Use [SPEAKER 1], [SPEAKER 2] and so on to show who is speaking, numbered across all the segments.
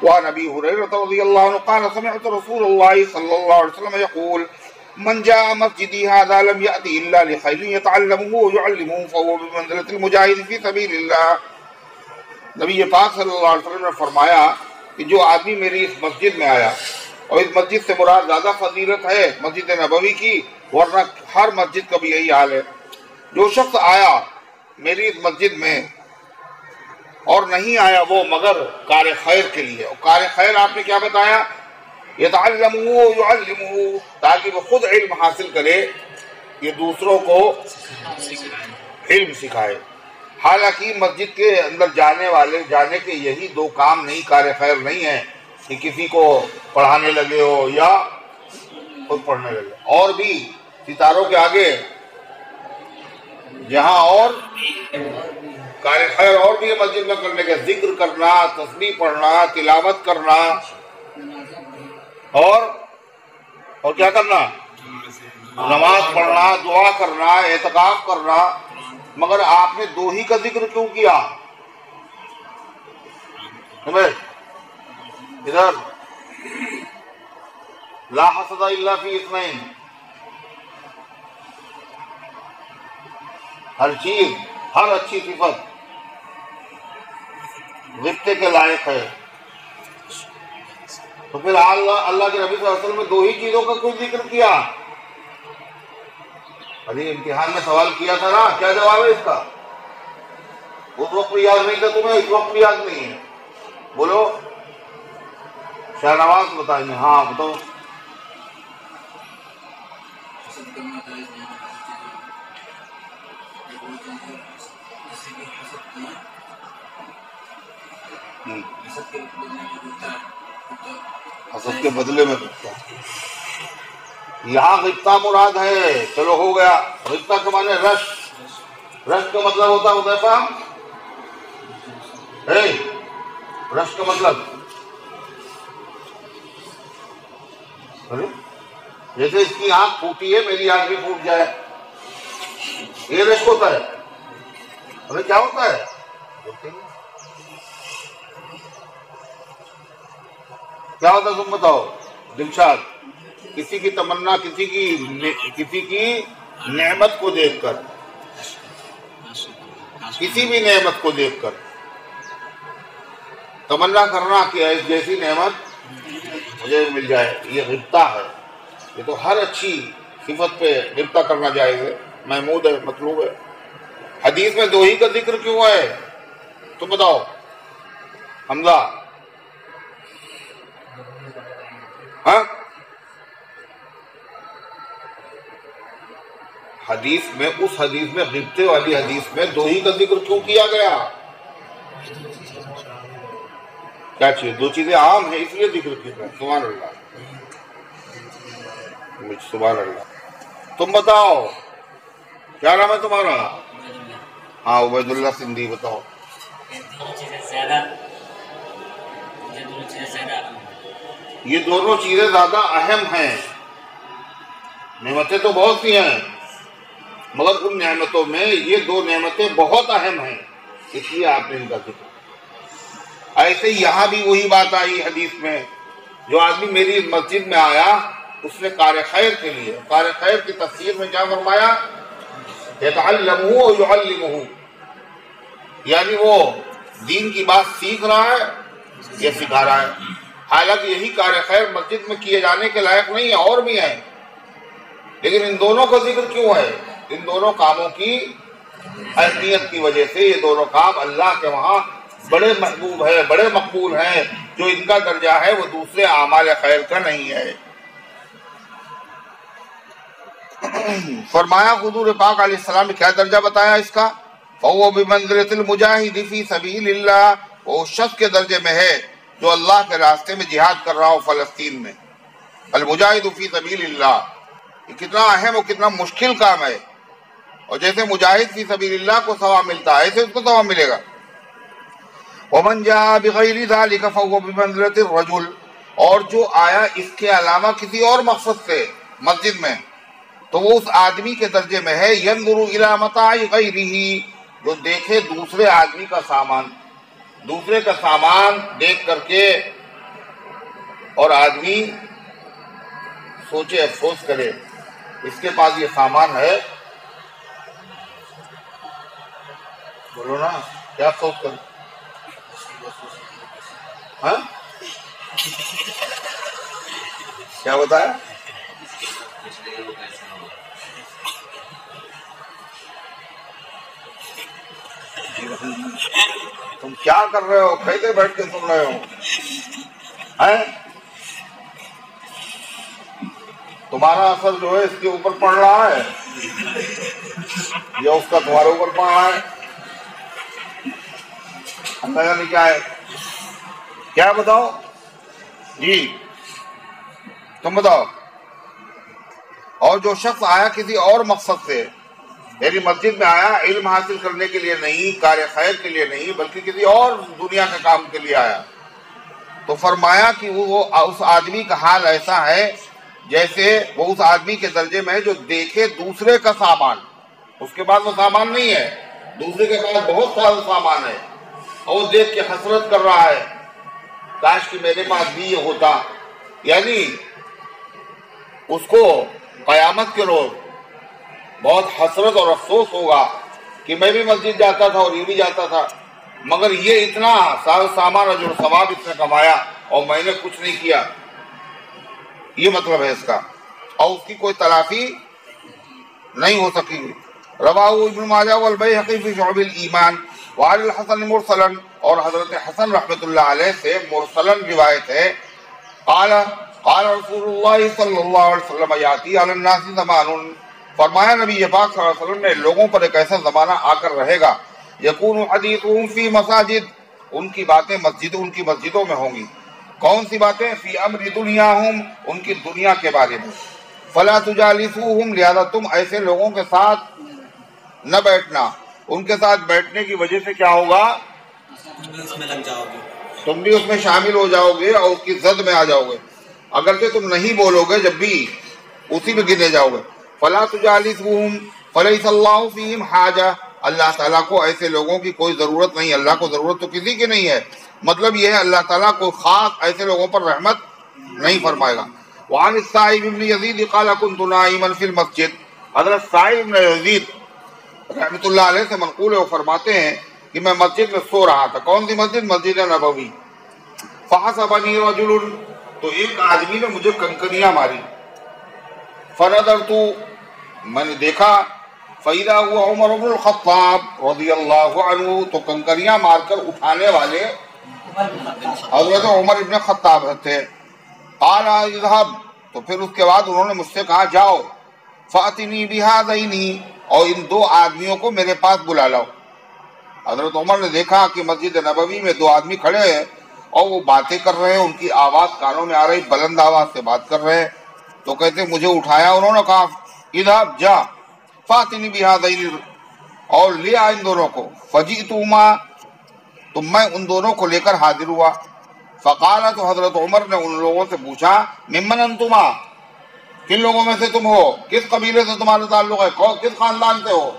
[SPEAKER 1] وعن ابي هريره رضي الله عنه قال سمعت رسول الله صلى الله عليه وسلم يقول من جاء مسجدي هذا لم يأتي الا لخير يتعلمه ويعلمه فهو بمنزلة المجاهد في سبيل اللہ۔ نبی پاک صلی اللہ علیہ وسلم نے فرمایا کہ جو آدمی میری اس مسجد میں آیا، اور اس مسجد سے مراد زیادہ فضیلت ہے مسجد نبوی کی، ورنہ ہر مسجد کا بھی یہی حال ہے، جو شخص آیا میری اس مسجد میں اور نہیں آیا وہ مگر کار خیر کے لیے، اور کار خیر آپ نے کیا بتایا؟ یتعلمہ یعلمہ، تاکہ وہ خود علم حاصل کرے، یہ دوسروں کو علم سکھائے۔ حالانکہ مسجد کے اندر جانے کے یہی دو کام نہیں، کار خیر نہیں ہے کہ کسی کو پڑھانے لگے ہو یا خود پڑھنے لگے، اور بھی ستاروں کے آگے جہاں اور کار خیر اور بھی ہے مسجد میں کرنے کے، ذکر کرنا، تسبیح پڑھنا، تلاوت کرنا، اور کیا کرنا؟ نماز پڑھنا، دعا کرنا، اعتکاف کرنا۔ مگر آپ نے دو ہی کا ذکر کیوں کیا؟ ادھر لا حسد الا فی اثنین، ہر چیز، ہر اچھی صفت غبطے کے لائق ہے، تو پھر اللہ کے نبی صلی اللہ علیہ وسلم نے دو ہی چیزوں کا کوئی ذکر کیا؟ ابھی امتحان میں سوال کیا تھا نا، کیا جواب ہے اس کا؟ اس وقت بھی یاد نہیں تھا تمہیں، اس وقت بھی یاد نہیں ہے، بولو۔ شاہ نواز بتائیں گے، ہاں بتاؤ۔ حسد کے بدلے میں غبطہ، یہاں غبطہ مراد ہے، چلو ہو گیا۔ غبطہ کے معنی رش، رش کا مطلب ہوتا ہے حذیفہ، رش کا مطلب جیسے اس کی آنکھ پھوٹی ہے، میری آنکھ بھی پھوٹ جائے، یہ رش ہوتا ہے۔ ہمیں کیا ہوتا ہے؟ کیا ہوتا ہے تم بتاؤ دلشاد؟ کسی کی تمنا، کسی کی نعمت کو دیکھ کر، کسی بھی نعمت کو دیکھ کر تمنا کرنا کہ جیسی نعمت مجھے مل جائے، یہ غبطہ ہے۔ یہ تو ہر اچھی صفت پہ غبطہ کرنا جائز ہے، محمود ہے، مطلوب ہے۔ حدیث میں دو ہی کا ذکر کیوں ہے تم بتاؤ حمزہ؟ ہاں، حدیث میں، اس حدیث میں، غبطے والی حدیث میں دو ہی کا ذکر کیوں کیا گیا؟ کیا چیز؟ دو چیزیں عام ہیں اس لیے ذکر کیا۔ سبحان اللہ، سبحان اللہ۔ تم بتاؤ کیا نام ہے تمہارا؟ ہاں عبید اللہ سندھی، بتاؤ۔ یہ دونوں چیزیں زیادہ اہم ہیں، نعمتیں تو بہت سی ہیں مگر ان نعمتوں میں یہ دو نعمتیں بہت اہم ہیں، اس لیے آپ نے ان کا ذکر۔ ایسے یہاں بھی وہی بات آئی حدیث میں، جو آدمی میری مسجد میں آیا اس نے کار خیر کے لیے، کار خیر کی تفسیر میں کیا فرمایا؟ یتعلمہ ویعلمہ، یعنی وہ دین کی بات سیکھ رہا ہے یا سکھا رہا ہے۔ حالانکہ یہی کار خیر مسجد میں کیے جانے کے لائق نہیں ہے، اور بھی ہیں، لیکن ان دونوں کا ذکر کیوں ہے؟ ان دونوں کاموں کی اہمیت کی وجہ سے یہ دونوں کام اللہ کے وہاں بڑے محبوب ہے، بڑے مقبول ہیں، جو ان کا درجہ ہے وہ دوسرے اعمال خیر کا نہیں ہے۔ فرمایا حضور پاک علیہ السلام نے کیا درجہ بتایا اس کا؟ فَهُوَ بِمَنزِلَةِ الْمُجَاهِدِ فِي سَبِيلِ اللَّهِ، وہ اس شخص کے درجے میں ہے جو اللہ کے راستے میں جہاد کر رہا ہو فلسطین میں۔ الْمُجَاهِدُ فِي سَبِيلِ اللَّهِ، یہ کتنا اہم اور کتنا مشکل کام ہے، اور جیسے مجاہد فی سبیل اللہ کو ثواب ملتا ہے ایسے اس کو ثواب ملے گا۔ وَمَنْ جَاءَ بِغَيْرِ ذَلِكَ فَهُوَ بِمَنزِلَةِ الرَّجُلِ، اور جو آیا اس کے علاوہ کسی اور مقصد سے مسجد میں، تو وہ اس آدمی کے درجے میں ہے يَنْظُرُ إِلَى مَتَاعِ غَيْرِهِ، جو دیکھے دوسرے آدمی کا سامان، دوسرے کا سامان دیکھ کر کے اور آدمی سوچے افسوس کرے اس کے پاس یہ سامان ہے، بولو نا کیا افسوس کرے؟ ہاں کیا بتایا؟ تم کیا کر رہے ہو؟ کیسے بیٹھ کے سن رہے ہو؟ تمہارا اثر جو ہے اس کے اوپر پڑ رہا ہے یا اس کا تمہارے اوپر پڑ رہا ہے؟ اندازہ نہیں کیا ہے؟ کیا بتاؤ جی، تم بتاؤ۔ اور جو شخص آیا کسی اور مقصد سے، میری مسجد میں آیا علم حاصل کرنے کے لیے نہیں، کار خیر کے لیے نہیں، بلکہ کسی اور دنیا کے کام کے لیے آیا، تو فرمایا کہ وہ اس آدمی کا حال ایسا ہے جیسے وہ اس آدمی کے درجے میں ہے جو دیکھے دوسرے کا سامان، اس کے پاس وہ سامان نہیں ہے، دوسرے کے پاس بہت سارا سامان ہے، اور وہ دیکھ کے حسرت کر رہا ہے کاش کہ میرے پاس بھی یہ ہوتا۔ یعنی اس کو قیامت کے روز بہت حسرت اور افسوس ہوگا کہ میں بھی مسجد جاتا تھا اور یہ بھی جاتا تھا، مگر یہ اتنا سارا سامان اور جو ثواب اس نے کمایا اور میں نے کچھ نہیں کیا، یہ مطلب ہے اس کا، اور اس کی کوئی تلافی نہیں ہو سکی۔ رواہ ابن ماجہ والبیہقی فی شعب الایمان وعن الحسن مرسلا، اور حضرت حسن رحمۃ اللہ علیہ سے مرسلا روایت ہے، قال رسول اللہ صلی اللہ علیہ وسلم یاتی علی الناس زمان، فرمایا نبی پاک صلی اللہ علیہ وسلم نے لوگوں پر ایک ایسا زمانہ آ کر رہے گا، یکون حدیثهم فی مساجد، ان کی باتیں ان کی مسجدوں میں ہوں گی۔ کون سی باتیں؟ فی امر دنیاہم، ان کی دنیا کے بارے میں، فلا تجالسوہم، لہذا تم ایسے لوگوں کے ساتھ نہ بیٹھنا، ان کے ساتھ بیٹھنے کی وجہ سے کیا ہوگا؟ تم بھی اس میں شامل ہو جاؤ گے اور اس کی زد میں آ جاؤ گے، اگرچہ تم نہیں بولو گے جب بھی اسی میں گنے جاؤ گے۔ فلا تجالسوہم فلیس اللہ فیہم حاجہ، اللہ تعالیٰ کو ایسے لوگوں کی کوئی ضرورت نہیں، اللہ کو ضرورت تو کسی کی نہیں ہے، مطلب یہ ہے اللہ تعالیٰ کو خاص ایسے لوگوں پر رحمت نہیں فرمائے گا۔ وعن السائب بن یزید قال كنت نائما فی المسجد، حضرت سائب بن یزید رحمۃ اللہ علیہ سے منقول ہے، وہ فرماتے ہیں کہ میں مسجد میں سو رہا تھا۔ کون سی مسجد؟ مسجد نبوی۔ فحسبنی رجل، تو ایک آدمی نے مجھے کنکریاں ماری، فنظرت، میں نے دیکھا، فإذا هو عمر بن الخطاب رضی اللہ عنہ، تو کنکریاں مار کر اٹھانے والے حضرت عمر ابن خطاب تھے۔ قال اذهب، تو پھر اس کے بعد انہوں نے مجھ سے کہا جاؤ، فأتنی بهذین، اور ان دو آدمیوں کو میرے پاس بلا لاؤ۔ حضرت عمر نے دیکھا کہ مسجد نبوی میں دو آدمی کھڑے ہیں اور وہ باتیں کر رہے ہیں، ان کی آواز کانوں میں آ رہی، بلند آواز سے بات کر رہے ہیں، تو کہتے مجھے اٹھایا، انہوں نے کہا اذهب، جا، فاتنی بهذین، اور لے آ ان دونوں کو، فجئتهما، تو میں ان دونوں کو لے کر حاضر ہوا۔ فقال، تو حضرت عمر نے ان لوگوں سے پوچھا ممن انتما، کن لوگوں میں سے تم ہو، کس قبیلے سے تمہارا تعلق ہے، کس خاندان سے ہو؟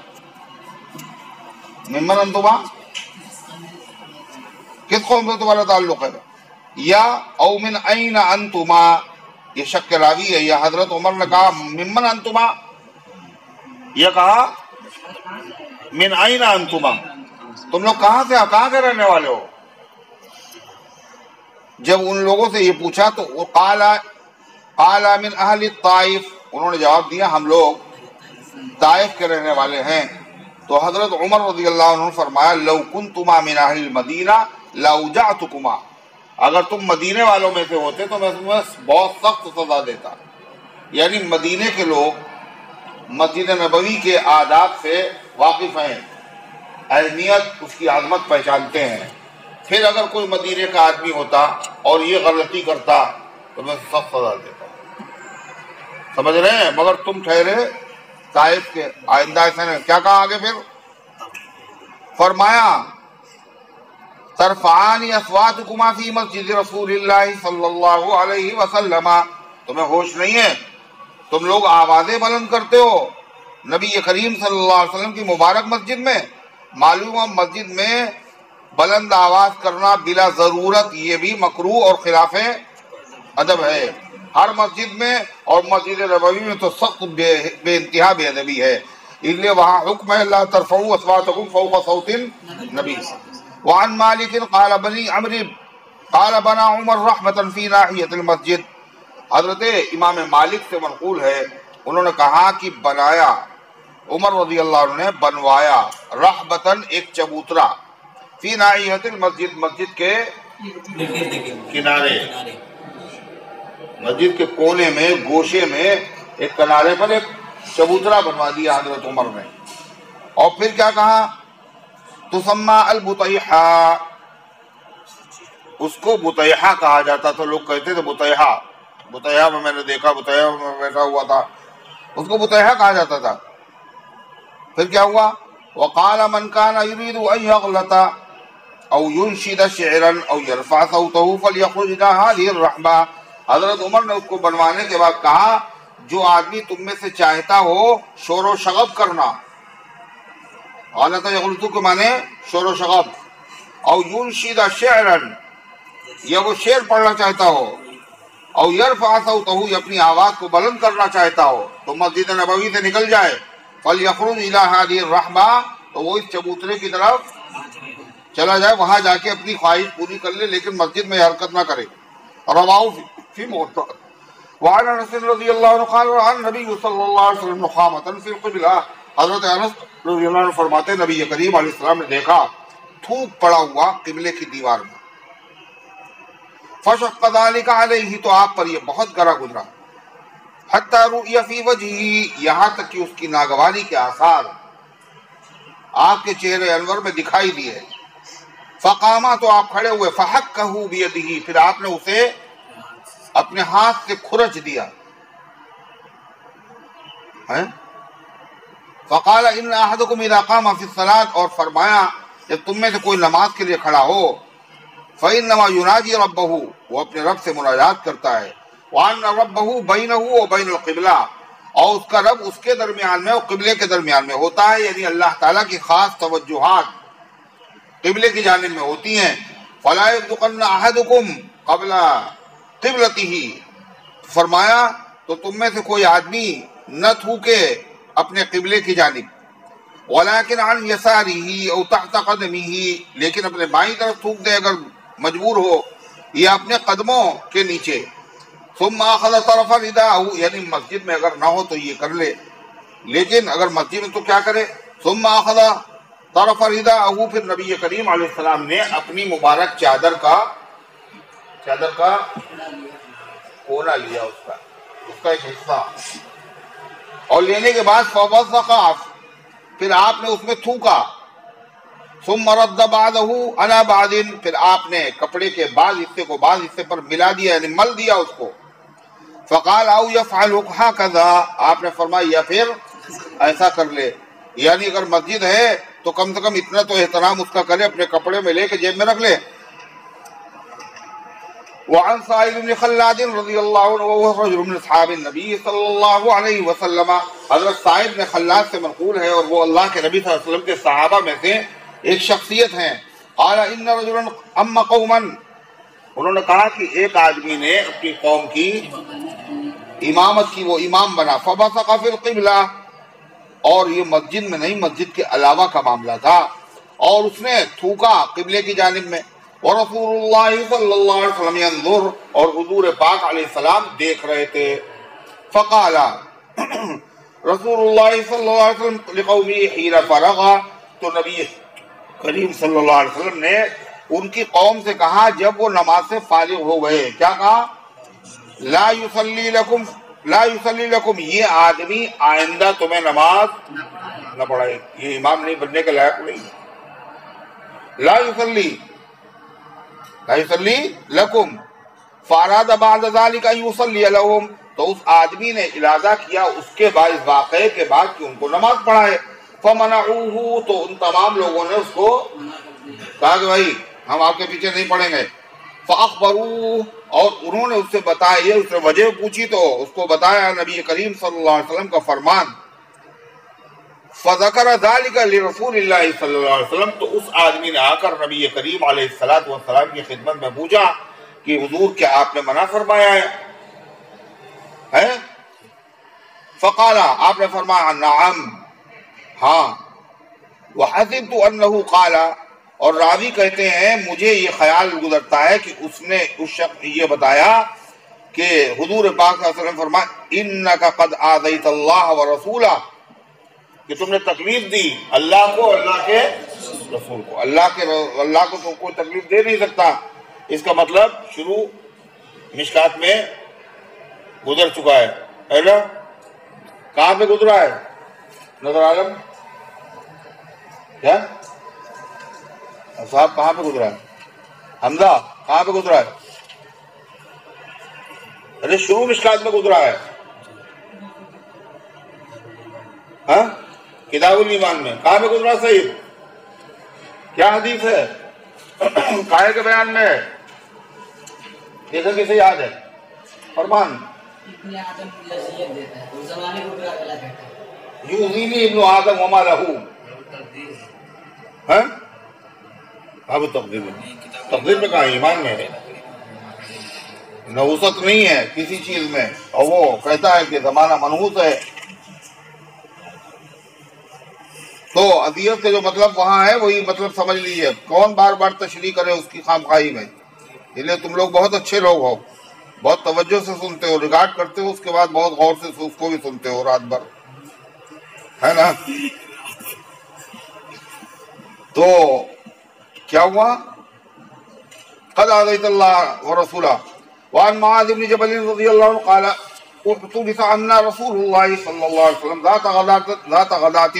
[SPEAKER 1] ممن انتما، کس قوم سے تمہارا تعلق ہے؟ یا او من این انتما، یہ شک راوی ہے، یا حضرت عمر نے کہا ممن انتما، یہ کہا من این انتما، تم لوگ کہاں سے، کہاں کے رہنے والے ہو؟ جب ان لوگوں سے یہ پوچھا تو وہ قال من اہل الطائف، انہوں نے جواب دیا ہم لوگ طائف کے رہنے والے ہیں۔ تو حضرت عمر رضی اللہ عنہ نے فرمایا لو کنتما من اہل المدینہ لاوجعتکما، اگر تم مدینے والوں میں سے ہوتے تو میں تمہیں بہت سخت سزا دیتا۔ یعنی مدینے کے لوگ مسجد نبوی کے آداب سے واقف ہیں، اہمیت، اس کی عظمت پہچانتے ہیں، پھر اگر کوئی مدینے کا آدمی ہوتا اور یہ غلطی کرتا تو میں سخت سزا دیتا۔ سمجھ رہے ہیں؟ مگر تم ٹھہرے طائف کے، آئندہ ایسا نے کیا کہا آگے پھر؟ فرمایا ترفعان اصواتکما فی مسجد رسول اللہ صلی اللہ علیہ وسلم، تمہیں ہوش نہیں ہے، تم لوگ آوازیں بلند کرتے ہو نبی کریم صلی اللہ علیہ وسلم کی مبارک مسجد میں۔ معلوم ہے مسجد میں بلند آواز کرنا بلا ضرورت یہ بھی مکروہ اور خلاف ادب ہے ہر مسجد میں، اور مسجد نبوی میں تو سخت بے انتہا بے ادبی ہے، اس لیے وہاں حکم ہے لا ترفعوا اصواتکم فوق صوت النبی۔ وعن مالک قال بنی عمرو قال بنا عمر رحمة فی ناحیۃ المسجد، حضرت امام مالک سے منقول ہے انہوں نے کہا کہ بنایا عمر رضی اللہ عنہ نے بنوایا رحبتاً ایک چبوترا فی ناحیۃ المسجد، مسجد کے کنارے، مسجد کے کونے میں گوشے میں ایک کنارے پر ایک چبوترا بنوا دیا حضرت عمر نے، اور پھر کیا کہا تسمى البطیحہ، اس کو بطیحہ کہا جاتا تھا، لوگ کہتے تھے بطیحہ، بطیحہ میں نے دیکھا، بطیحہ میں بیٹھا ہوا تھا، اس کو بطیحہ کہا جاتا تھا۔ پھر کیا ہوا وقال من كان يريد ان يغلط او ينشد شعرا او يرفع صوته فليخرج الى هذه الرحبة، حضرت عمر نے اس کو بنوانے کے بعد کہا جو آدمی تم میں سے چاہتا ہو شور و شغب کرنا، غلط یغلط کے معنی شور و شغب، او ينشد شعرا یا وہ شعر پڑھنا چاہتا ہو، او یرفع صوتہ یا اپنی آواز کو بلند کرنا چاہتا ہو تو مسجد نبوی سے نکل جائے، فَلْيَخْرُجْ إِلَىٰ هَٰذِهِ الرَّحْبَةِ، تو وہ اس چبوترے کی طرف چلا جائے، وہاں جا کے اپنی خواہش پوری کر لے، لیکن مسجد میں حرکت نہ کرے۔ رواہ فی موطأ۔ وعن انس رضی اللہ عنہ قال رأى النبي صلی اللہ علیہ وسلم نخامة فی القبلہ، حضرت انس رضی اللہ عنہ فرماتے ہیں نبی کریم علیہ السلام نے دیکھا تھوک پڑا ہوا قبلے کی دیوار میں، فشق ذلك علیہ، تو آپ پر یہ بہت گرا گزرا، حتی رؤی فی وجہہ، یہاں تک کہ اس کی ناگواری کے آثار آپ کے چہرے انور میں دکھائی دیے، فقاما، تو آپ کھڑے ہوئے، فحکہ بیدہ، پھر آپ نے اسے اپنے ہاتھ سے کھرچ دیا، فقال ان احدکم اذا قام فی الصلاۃ، اور فرمایا جب تم میں سے کوئی نماز کے لیے کھڑا ہو، فانما یناجی ربہ، وہ اپنے رب سے مناجات کرتا ہے، وان ربہ بینہ وبین القبلہ، اور اس کا رب اس کے درمیان میں اور قبلے کے درمیان میں ہوتا ہے، یعنی اللہ تعالیٰ کی خاص توجہات قبلے کی جانب میں ہوتی ہیں۔ فلا یبصقن احدکم قبل قبلتہ، فرمایا تو تم میں سے کوئی آدمی نہ تھوکے اپنے قبلے کی جانب، ولکن عن یسارہ او تحت قدمہ، لیکن اپنے بائیں طرف تھوک دے اگر مجبور ہو، یا اپنے قدموں کے نیچے۔ ثم اخذ طرف رداءہ، یعنی مسجد میں اگر نہ ہو تو یہ کر لے، لیکن اگر مسجد میں تو کیا کرے، ثم اخذ طرف رداءہ، پھر نبی کریم علیہ السلام نے اپنی مبارک چادر کا کونا لیا، اس کا ایک حصہ، اور لینے کے بعد فبصق، پھر آپ نے اس میں تھوکا، ثم رد بعدہ علی بعض، پھر آپ نے کپڑے کے بعض حصے کو بعض حصے پر ملا دیا، یعنی مل دیا اس کو، فقال او یفعل ہکذا، آپ نے فرمایا یا پھر ایسا کر لے، یعنی اگر مسجد ہے تو کم سے کم اتنا تو احترام اس کا کرے، اپنے کپڑے میں لے کے جیب میں رکھ لے۔ وعن سائب بن خلاد رضی اللہ عنہ وهو رجل من اصحاب النبی صلی اللہ علیہ وسلم، حضرت سائب نے خلاد سے منقول ہے اور وہ اللہ کے نبی صلی اللہ علیہ وسلم کے صحابہ میں سے ایک شخصیت ہیں۔ قال ان رجلا اما قوما، انہوں نے کہا کہ ایک آدمی نے اپنی قوم کی امامت کی، وہ امام بنا، فبصق فی القبلہ، اور یہ مسجد میں نہیں مسجد کے علاوہ کا معاملہ تھا، اور اس نے تھوکا قبلے کی جانب میں، ورسول اللہ صلی اللہ علیہ وسلم ينظر، اور حضور پاک علیہ السلام دیکھ رہے تھے، فقال رسول اللہ صلی اللہ علیہ وسلم لقومه حين فرغ، تو نبی کریم صلی اللہ علیہ وسلم نے ان کی قوم سے کہا جب وہ نماز سے فارغ ہو گئے، کیا کہا، لا یصلی لکم، یہ آدمی آئندہ تمہیں نماز نہ پڑھائے، یہ امام نہیں بننے کے لائق نہیں، لا یصلی لکم، فاراد بعد ذلك ان یصلی لهم، تو اس آدمی نے ارادہ کیا اس کے بعد، اس واقعے کے بعد کہ ان کو نماز پڑھائے، فمنعوه، تو ان تمام لوگوں نے اس کو کہا کہ بھائی ہم آپ کے پیچھے نہیں پڑھیں گے، فاخبروه، اور انہوں نے اس سے بتایا، اس نے وجہ پوچھی تو اس کو بتایا نبی کریم صلی اللہ علیہ وسلم کا فرمان، فذکر ذلك لرسول اللہ صلی اللہ علیہ وسلم، تو اس آدمی نے آ کر نبی کریم علیہ السلام کی خدمت میں پوچھا کہ حضور کیا آپ نے منع فرمایا ہے؟ فقال، آپ نے فرمایا نعم، ہاں، وحسبت انه قال، اور راوی کہتے ہیں مجھے یہ خیال گزرتا ہے کہ اس نے اس شخص نے یہ بتایا کہ حضور پاک صلی اللہ علیہ وسلم فرمایا انک قد آذیت اللہ ورسولہ، کہ تم نے تکلیف دی اللہ کو، اللہ کے رسول کو۔ اللہ کو تو کوئی تکلیف دے نہیں سکتا، اس کا مطلب شروع مشکات میں گزر چکا ہے نا؟ کہاں پہ گزرا ہے نظر عالم؟ کیا صاحب کہاں پہ گزرا ہے؟ حمزہ کہاں پہ گزرا ہے؟ ارے شروع مشکات میں گزرا ہے، ہاں کتاب الایمان میں کہاں پہ گزرا؟ سعید کیا حدیث ہے؟ قائل کے بیان میں ہے، دیکھا کسے یاد ہے؟ فرمان یؤذینی ابن آدم وما لہو، ہاں اب تقدیر میں کہا ایمان میں ہے، نحوست نہیں ہے کسی چیز میں، اور وہ کہتا ہے کہ زمانہ منحوس ہے۔ تو اذیت کا جو مطلب وہاں ہے وہی مطلب سمجھ لیجیے، کون بار بار تشریح کرے اس کی خامخواہی میں، اس لیے تم لوگ بہت اچھے لوگ ہو، بہت توجہ سے سنتے ہو، ریکارڈ کرتے ہو، اس کے بعد بہت غور سے اس کو بھی سنتے ہو رات بھر، ہے نا؟ تو کیا ہوا؟ قد آذیت اللہ ورسولہ۔ وعن معاذ بن جبل رضی اللہ عنہ قال احتبس عنا رسول اللہ صلی اللہ علیہ وسلم ذات غداۃ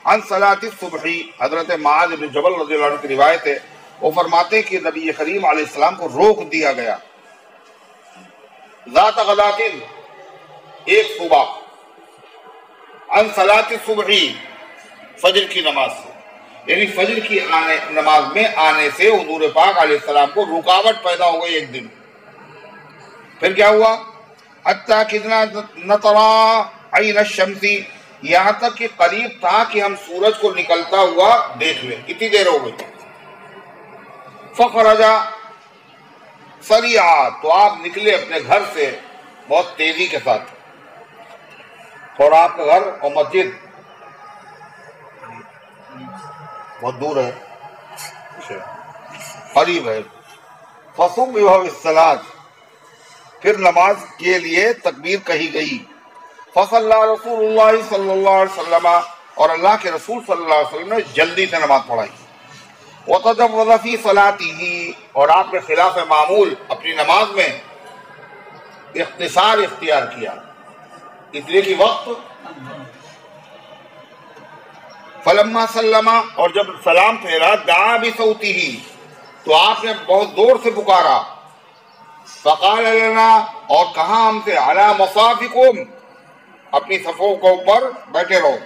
[SPEAKER 1] عن صلاۃ الصبح۔ حضرت معاذ بن جبل رضی اللہ عنہ کی روایت ہے، وہ فرماتے ہیں کہ نبی کریم علیہ السلام کو روک دیا گیا، ذات غداۃ ایک صبح، عن صلاۃ الصبح فجر کی نماز سے، یعنی فجر کی نماز میں آنے سے حضور پاک علیہ السلام کو رکاوٹ پیدا ہو گئی ایک دن۔ پھر کیا ہوا؟ حتیٰ کتنا نطرا عین الشمس، یہاں تک کہ قریب تھا کہ ہم سورج کو نکلتا ہوا دیکھ لیں، کتنی دیر ہو گئی۔ فخرجا سریعا، تو آپ نکلے اپنے گھر سے بہت تیزی کے ساتھ، اور آپ کا گھر اور مسجد بہت دور ہے، قریب ہے۔ فصبح الصلاۃ، پھر نماز کے لیے تکبیر کہی گئی۔ فصلی رسول اللہ صلی اللہ علیہ وسلم، اور اللہ کے رسول صلی اللہ علیہ وسلم نے جلدی سے نماز پڑھائی۔ وتجوز فی صلاتہ، اور آپ نے خلاف معمول اپنی نماز میں اختصار اختیار کیا، اس لیے کہ وقت۔ فلما سلم، اور جب سلام پھیرا، دعا بصوتہ، تو آپ نے بہت زور سے پکارا، فقال لنا، اور کہا ہم سے، علی مصافکم، اپنی صفوں کے اوپر بیٹھے رہو،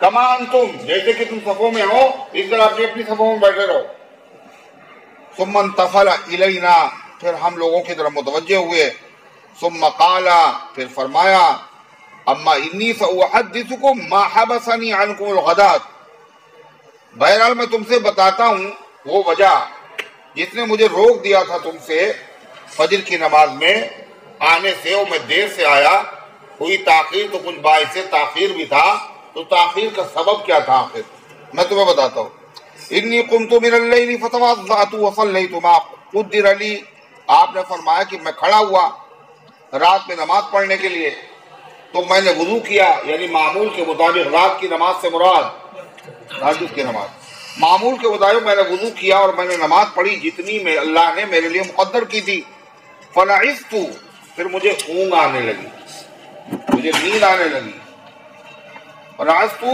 [SPEAKER 1] کما انتم، جیسے کہ تم صفوں میں ہو اس طرح اپنی صفوں میں بیٹھے رہو۔ ثم انتفل الینا، پھر ہم لوگوں کی طرف متوجہ ہوئے۔ ثم قال، پھر فرمایا، اما انی ساحدثکم ما حبسنی عنکم الغداۃ، بہرحال میں تم سے بتاتا ہوں وہ وجہ جس نے مجھے روک دیا تھا تم سے فجر کی نماز میں آنے سے، اور میں دیر سے آیا، ہوئی تاخیر تو کچھ باعث تاخیر بھی تھا، تو تاخیر کا سبب کیا تھا آخر میں تمہیں بتاتا ہوں۔ انی قمت من اللیل فتوضأت وصلیت ما قدر لی، آپ نے فرمایا کہ میں کھڑا ہوا رات میں نماز پڑھنے کے لیے، تو میں نے وضو کیا، یعنی معمول کے مطابق، رات کی نماز سے مراد تہجد کی نماز، معمول کے مطابق میں نے وضو کیا اور میں نے نماز پڑھی جتنی میں اللہ نے میرے لیے مقدر کی تھی۔ فنعست، پھر مجھے اونگ آنے لگی، مجھے نیند آنے لگی۔ فنعست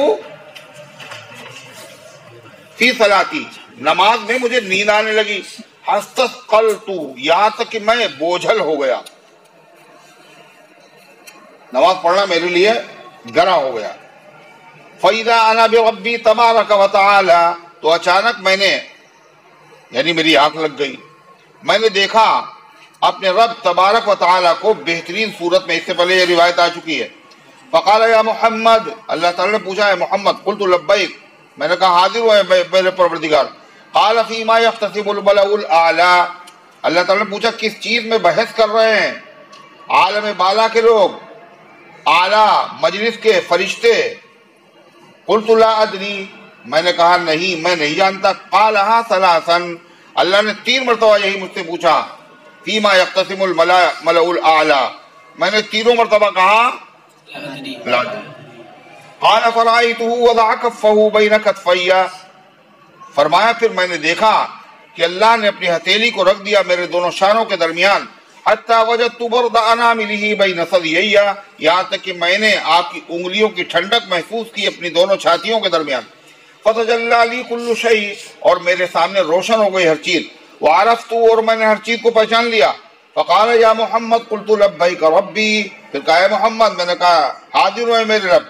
[SPEAKER 1] فی صلاتی، نماز میں مجھے نیند آنے لگی۔ استثقلت، یہاں تک کہ میں بوجھل ہو گیا، نماز پڑھنا میرے لیے گرا ہو گیا۔ فَإِذَا أَنَا بِرَبِّي تَبَارَكَ وَتَعَالَى، تو اچانک میں نے، یعنی میری آنکھ لگ گئی، میں نے دیکھا اپنے رب تبارک و تعالیٰ کو بہترین صورت میں، اس سے پہلے یہ روایت آ چکی ہے۔ فقال یا محمد، اللہ تعالیٰ نے پوچھا ہے محمد، قلت لبیک، میں نے کہا حاضر ہوا ہے میرے پروردگار۔ قال فیما یختصم الملأ الاعلی، اللہ تعالیٰ نے پوچھا کس چیز میں بحث کر رہے ہیں؟ عالم بالا کے لوگ، اعلیٰ مجلس کے فرشتے. قلت لا ادری، میں نے کہا نہیں میں نہیں جانتا. قالها ثلاثا، اللہ نے 3 مرتبہ یہی مجھ سے پوچھا. فیما یقتسم الملأ الاعلیٰ، میں نے 3 مرتبہ کہا لا ادری. قال فرأيته وضع كفه بين كتفي، فرمایا پھر میں نے دیکھا کہ اللہ نے اپنی ہتھیلی کو رکھ دیا میرے دونوں شانوں کے درمیان. حتى وجدت برد انامله بين ثديي، یہاں تک کہ میں نے آپ کی انگلیوں کی ٹھنڈک محسوس کی اپنی دونوں چھاتیوں کے درمیان. فتجلى لي كل شيء، اور میرے سامنے روشن ہو گئی ہر چیز. وعرفت، اور میں نے ہر چیز کو پہچان لیا. فقال یا محمد، قلت لبیک ربی، پھر کہا اے محمد، میں نے کہا حاضر ہوں میرے رب.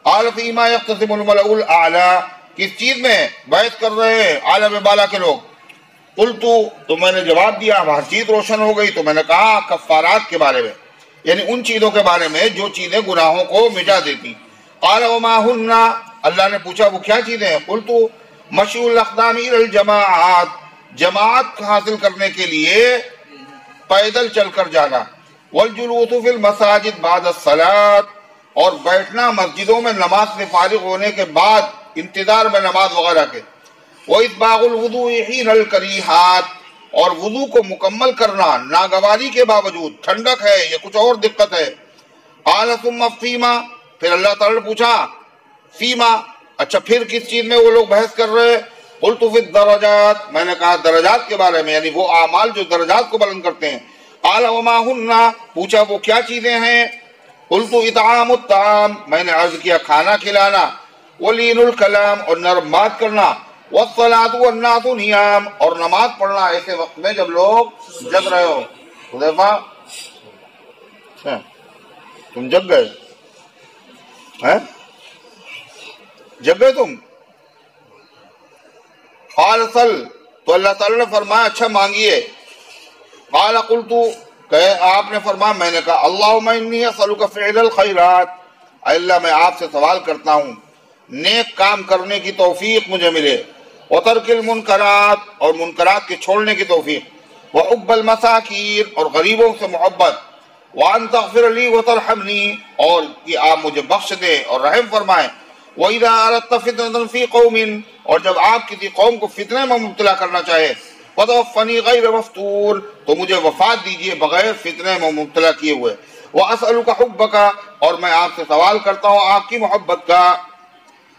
[SPEAKER 1] قال فیما یقتسم الملأ الاعلیٰ، کس چیز میں بحث کر رہے ہیں عالم بالا کے لوگ؟ قلت، تو میں نے جواب دیا، ہر چیز روشن ہو گئی. تو میں نے کہا کفارات کے بارے میں، یعنی ان چیزوں کے بارے میں جو چیزیں گناہوں کو مٹا دیتی. قال وما ہن، اللہ نے پوچھا وہ کیا چیزیں ہیں؟ قلت مشی الاقدام الى الجماعات، جماعت حاصل کرنے کے لیے پیدل چل کر جانا. والجلوس فی المساجد بعد الصلاۃ، اور بیٹھنا مسجدوں میں نماز سے فارغ ہونے کے بعد انتظار میں نماز وغیرہ کے. وَإِسْبَاغُ الْوُضُوءِ حِينَ الْكَرِيهَاتِ، اور وضو کو مکمل کرنا ناگواری کے باوجود، ٹھنڈک ہے یا کچھ اور دقت ہے. قَالَ ثُمَّ فِيمَا، پھر اللہ تعالیٰ نے پوچھا فیما، اچھا پھر کس چیز میں وہ لوگ بحث کر رہے؟ قُلْتُ فِي الدَّرَجَاتِ، میں نے کہا درجات کے بارے میں، یعنی وہ اعمال جو درجات کو بلند کرتے ہیں. قَالَ وَمَا هُنَّ، پوچھا وہ کیا چیزیں ہیں؟ قلت اطعام الطعام، میں نے عرض کیا کھانا کھلانا. ولین الکلام، اور نرم بات کرنا. والصلاۃ والناس نیام، اور نماز پڑھنا ایسے وقت میں جب لوگ جگ رہے ہو. حذیفہ تم جگ گئے؟ جگ گئے تم؟ قال سل، تو اللہ تعالیٰ نے فرمایا اچھا مانگیے. قال قلت، کہ آپ نے فرمایا، میں نے کہا اللہم انی اسألک فعل الخیرات، اے اللہ میں آپ سے سوال کرتا ہوں نیک کام کرنے کی توفیق مجھے ملے. وترک المنکرات، اور منکرات کے چھوڑنے کی توفیق. وحب المساکین، اور غریبوں سے محبت. وان تغفر لی وترحمنی، اور کہ آپ مجھے بخش دیں اور رحم فرمائیں. وَإِذَا أَرَدْتَ فِتْنَةً فِي قَوْمٍ، اور جب آپ کسی قوم کو فتنے میں مبتلا کرنا چاہے. وَتَوَفَّنِي غَيْرَ مَفْتُونٍ، تو مجھے وفات دیجئے بغیر فتنے میں مبتلا کیے ہوئے. وَأَسْأَلُكَ حُبَّكَ، اور میں آپ سے سوال کرتا ہوں آپ کی محبت کا.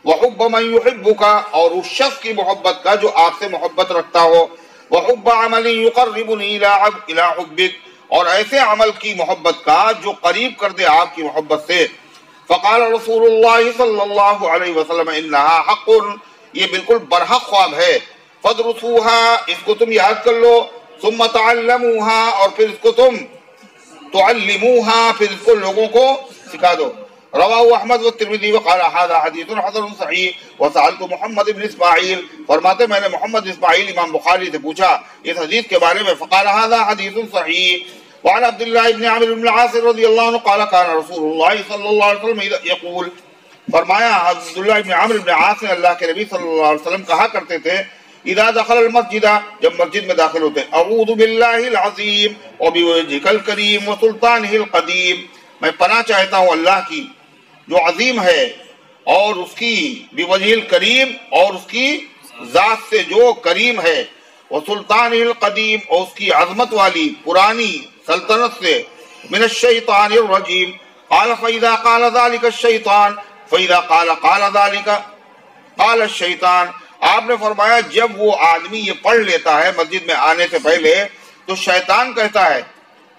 [SPEAKER 1] وَحُبَّ مَن يُحِبُّكَ، اور اس شخص کی محبت کا جو آپ سے محبت رکھتا ہو. وَحُبَّ عَمَلٍ يُقَرِّبُنِي إِلَى حُبِّكَ، اور ایسے عمل کی محبت کا جو قریب کر دے آپ کی محبت سے. فقال رسول اللہ صلی اللہ علیہ وسلم انہا حق، یہ بالکل برحق خواب ہے. فَدْرُسُوهَا، اس کو تم یاد کر لو. ثُمَّ تَعَلَّمُوهَا، اور پھر اس کو تم تُعَلِّمُوهَا، پھر اس کو لوگوں کو سکھا دو. رواہ احمد والترمذی وقال هذا حدیث حسن صحیح. وسألت محمد بن اسماعیل، فرماتے میں نے محمد اسماعیل امام بخاری سے پوچھا اس حدیث کے بارے میں. فقال هذا حدیث صحیح. وعن عبد الله بن عمرو بن العاص رضی اللہ عنہ قال كان رسول اللہ صلی اللہ علیہ وسلم یقول، فرمایا عبداللہ بن عمرو بن العاص نے اللہ کے نبی صلی اللہ علیہ وسلم کہا کرتے تھے اذا دخل المسجد، جب مسجد میں داخل ہوتے، اعوذ باللہ العظیم وبوجهک الکریم وسلطانہ القدیم، میں پناہ چاہتا ہوں اللہ کی جو عظیم ہے اور اس کی بوجہ الکریم، اور اس کی ذات سے جو کریم ہے. وسلطانہ القدیم، اور اس کی عظمت والی پرانی سلطنت سے. من الشیطان الرجیم. قال فإذا قال ذلك الشیطان، فإذا قال ذلك قال الشیطان، آپ نے فرمایا جب وہ آدمی یہ پڑھ لیتا ہے مسجد میں آنے سے پہلے تو شیطان کہتا ہے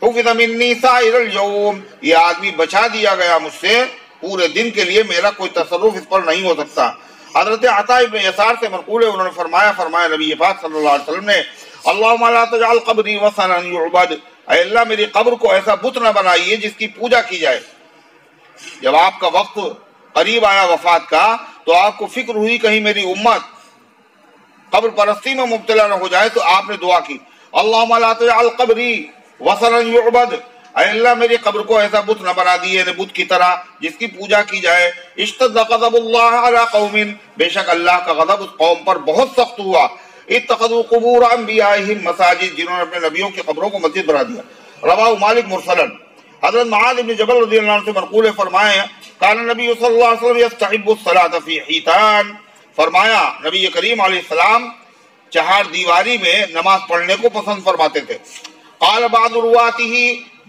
[SPEAKER 1] حفظ منی سائر اليوم، یہ آدمی بچا دیا گیا مجھ سے پورے دن کے لیے، میرا کوئی تصرف اس پر نہیں ہو سکتا. حضرت عطا ابن یسار سے منقول ہے، انہوں نے فرمایا نبی پاک صلی اللہ علیہ وسلم نے اللہم لا تجعل قبری وثنا یعبد، اے اللہ میری قبر کو ایسا بت نہ بنائیے جس کی پوجا کی جائے. جب آپ کا وقت قریب آیا وفات کا تو آپ کو فکر ہوئی کہیں میری امت قبر پرستی میں مبتلا نہ ہو جائے، تو آپ نے دعا کی اللہم لا تجعل قبری وثنا یعبد، اے اللہ میری قبر کو ایسا بت نہ بنا دیے بت کی طرح جس کی پوجا کی جائے. اشتد غضب اللہ علی قوم، بے شک اللہ کا غضب اس قوم پر بہت سخت ہوا. اتخذوا قبور انبیائہم مساجد، جنہوں نے اپنے نبیوں کی قبروں کو مسجد بنا دیا۔ رواہ مالک مرسلا۔ حضرت معاذ بن جبل رضی اللہ عنہ سے منقول ہے، فرمایا کان نبی صلی اللہ علیہ وسلم یستحب الصلاۃ فی حیطان، فرمایا نبی کریم علیہ السلام چہار دیواری میں نماز پڑھنے کو پسند فرماتے تھے۔ قال بعض رواته،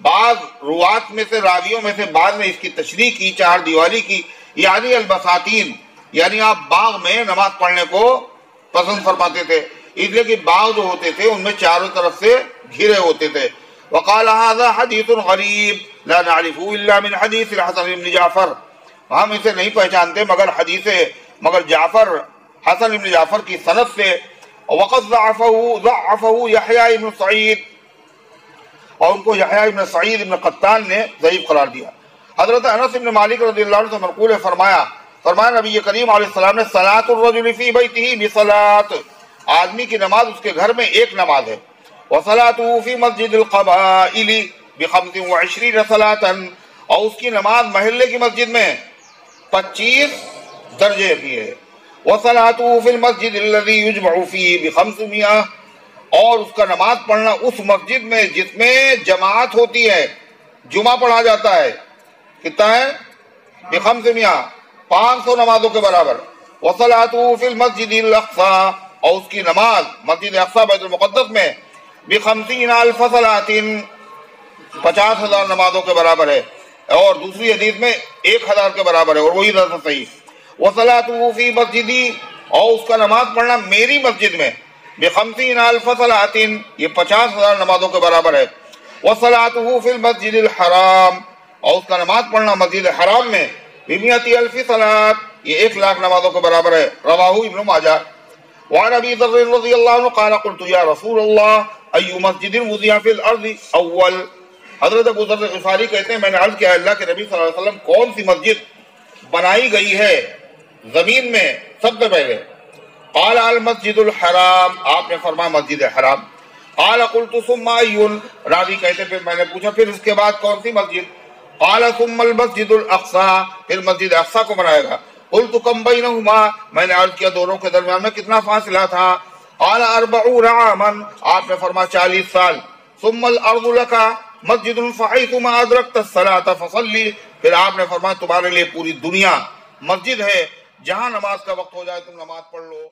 [SPEAKER 1] بعض روات میں سے راویوں میں سے بعض نے اس کی تشریح کی چہار دیواری کی، یعنی البساتین، یعنی آپ باغ میں نماز پڑھنے کو پسند فرماتے تھے، اس لیے کہ باغ جو ہوتے تھے ان میں چاروں طرف سے گھرے ہوتے تھے۔ وقال هذا حدیث غریب لا نعرفه الا من حدیث الحسن بن جعفر، ہم اسے نہیں پہچانتے مگر جعفر، حسن بن جعفر کی سند سے۔ وقد ضعفه یحییٰ بن سعید، اور ان کو یحییٰ بن سعید بن قطان نے ضعیف قرار دیا۔ حضرت انس بن مالک رضی اللہ عنہ سے منقول ہے، فرمایا نبی کریم علیہ السلام نے صلاۃ الرجل فی بیتہ بصلاۃ، آدمی کی نماز اس کے گھر میں ایک نماز ہے، وصلاۃہ فی مسجد القبائل ب25 صلاۃ، اور اس کی نماز محلے کی مسجد میں 25 درجے کی ہے، وصلاۃہ فی المسجد الذی یجمع فیہ ب500، اور اس کا نماز پڑھنا اس مسجد میں جس میں جماعت ہوتی ہے، جمعہ پڑھا جاتا ہے، کتنا ہے؟ ب500، 500 نمازوں کے برابر۔ وصلاۃہ فی المسجد الاقصی، اور اس کی نماز مسجد اقصی بیت المقدس میں ب50,000 صلاۃ، 50,000 نمازوں کے برابر ہے، اور دوسری حدیث میں 1,000 کے برابر ہے، اور وہی زیادہ صحیح۔ وصلاۃہ فی مسجدی، اور اس کا نماز پڑھنا میری مسجد میں ب50,000 صلاۃ، یہ 50,000 نمازوں کے برابر ہے۔ وصلاۃہ فی المسجد الحرام، اور اس کا نماز پڑھنا مسجد حرام میں ب100,000 صلاۃ، یہ 1,00,000 نمازوں کے برابر ہے۔ رواہ ابن ماجہ۔ وعن ابی ذر رضی اللہ عنہ قال قلت یا رسول اللہ ای مسجد وضع فی الارض اول، حضرت ابو ذر غفاری کہتے ہیں میں نے عرض کیا اللہ کے نبی صلی اللہ علیہ وسلم کون سی مسجد بنائی گئی ہے زمین میں سب سے پہلے؟ قال المسجد الحرام، آپ نے فرمایا مسجد حرام۔ قال قلت ثم ای، راوی کہتے پھر میں نے پوچھا پھر اس کے بعد کون سی مسجد؟ قال ثم المسجد الاقصی، پھر مسجد اقصی کو بنائے گا۔ قلت کم بینہما، میں نے عرض کیا دونوں کے درمیان میں کتنا فاصلہ تھا؟ قال 40 عاما، آپ نے فرمایا 40 سال۔ ثم الارض لک مسجد فحیثما ادرکت الصلاۃ فصلی، پھر آپ نے فرمایا تمہارے لیے پوری دنیا مسجد ہے، جہاں نماز کا وقت ہو جائے تم نماز پڑھ لو۔